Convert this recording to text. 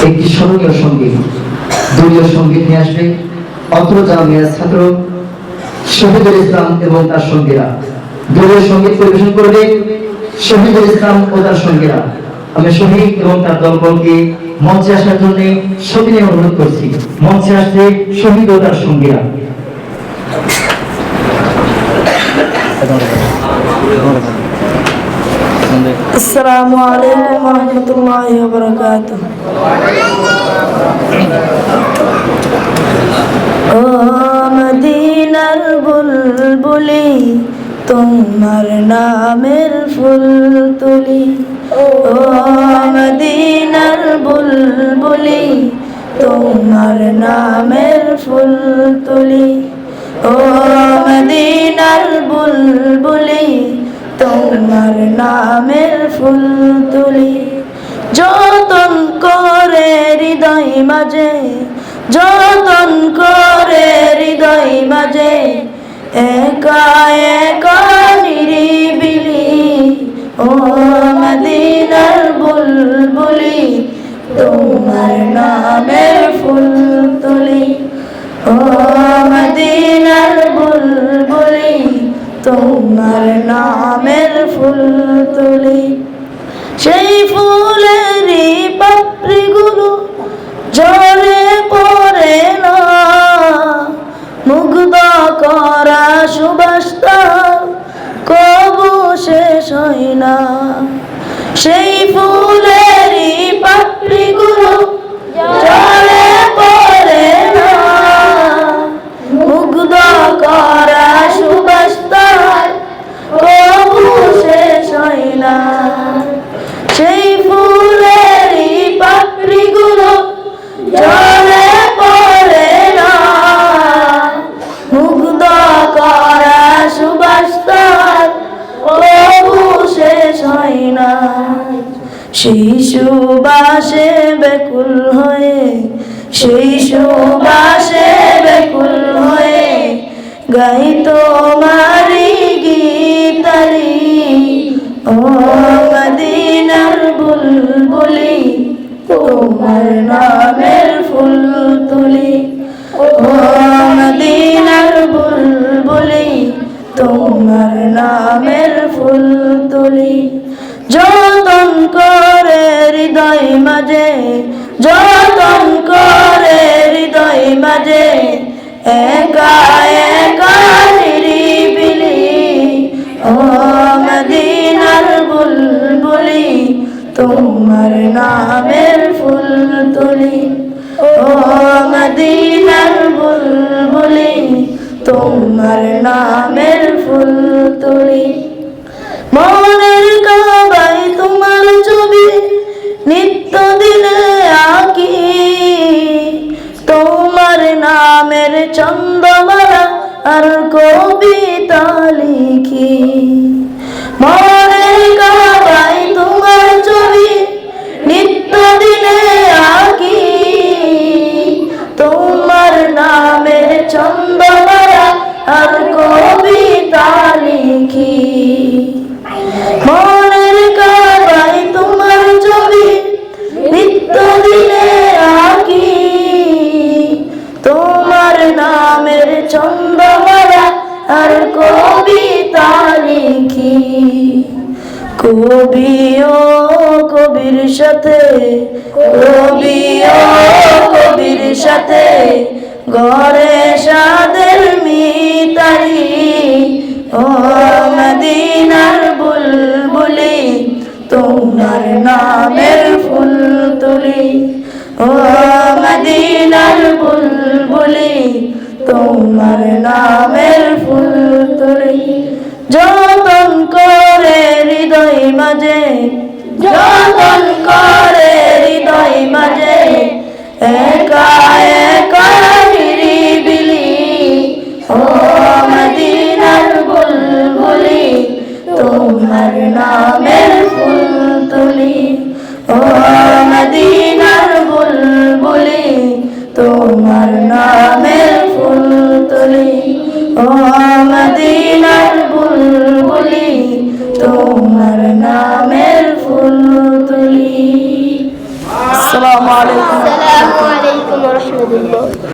একটি স্মরণীয় সঙ্গীত, দলীয় সঙ্গীত নিয়ে আসবে অত্র জামিয়ার ছাত্র শহীদুল ইসলাম এবং তার সঙ্গীরা। দলীয় সঙ্গীত পরিবেশন করবে শহীদুল ইসলাম ও তার সঙ্গীরা। আমি শহীদ এবং তার দলবলকে মঞ্চে আসার জন্য সবিনয়ে অনুরোধ করছি। মঞ্চে আসবে শহীদ ও তার সঙ্গীরা। السلام عليكم ورحمة الله وبركاته. ও মদিনার বুলবুলি তোমার নামের ফুল তুলি, ও মদিনার বুলবুলি তোমার নামের ফুল তুলি, ও মদিনার বুলবুলি তোমার নামের ফুল তুলি। যতন করে হৃদয় মাঝে, যতন করে হৃদয় মাঝে, একা একা নিরিবিলি, ও মদিনার বুলবুলি তোমার নামের ফুল তুলি, ও মদিনার বুলবুলি তোমার নামের ফুল তুলি। সেই ফুলেরই পাপড়িগুলো ঝরে পড়ে না, মুগ্ধ করা সুবাস তার কবু শেষ হয় না। সেই ফুলেরই পাপড়িগুলো ঝরে পড়ে না, মুগ্ধ করা সুবাস তার কবু শেষ হয় না। সেই ফুলেরই পাপড়িগুলো ঝরে পড়ে না, মুগ্ধ করা সুবাস তার কবু শেষ হয় না। সেই সুবাসে বেকুল হয়ে, সেই সুবাসে বেকুল হয়ে গাই তোমারি গীতালি, ও মদিনার বুলবুলি তোমার নামের ফুল তুলি, ও মদিনার বুলবুলি তোমার নামের ফুল তুলি। যতন করে হৃদয় মাঝে, যতন করে হৃদয় মাঝে, একা একা নিরিবিলি, ও মদিনার বুলবুলি তোমার নামের ফুল তুলি, ও মদিনার বুলবুলি তোমার নামের ফুল তুলি। মনের কাবায় তোমার ছবি নিত্য দিনে আঁকি, তোমার নামের চন্দ্রমালা আর কবিতা লিখি। মনের কাবায় তোমার ছবি নিত্য দিনে আঁকি, তোমার নামের চন্দ্রমালা আর কবিতা লিখি। মনের কাবায় তোমার ছবি নিত্য দিনে আঁকি, তোমার নামের চন্দ্রমালা আর কবিতা লিখি। কবি ও কবির সাথে, কবি ও কবির সাথে গড়ে সাদের মিতালি, ও মদিনার বুলবুলি তোমার নামের ফুল তুলি, ও মদিনার বুলবুলি তোমার নামের ফুল তুলি। যতন করে হৃদয় মাঝে, যতন করে হৃদয় মাঝে, একা একা নিরিবিলি, ও মদিনার বুলবুলি তোমার নামের ফুল তুলি, ও মদিনার বুলবুলি তোমার নামের ফুল তুলি, ও মদিনার বুলবুলি তোমার নামের ফুল তুলি। আসসালামু আলাইকুম। আলাইকুম। আসসালামু আলাইকুম ওয়া রাহমাতুল্লাহ।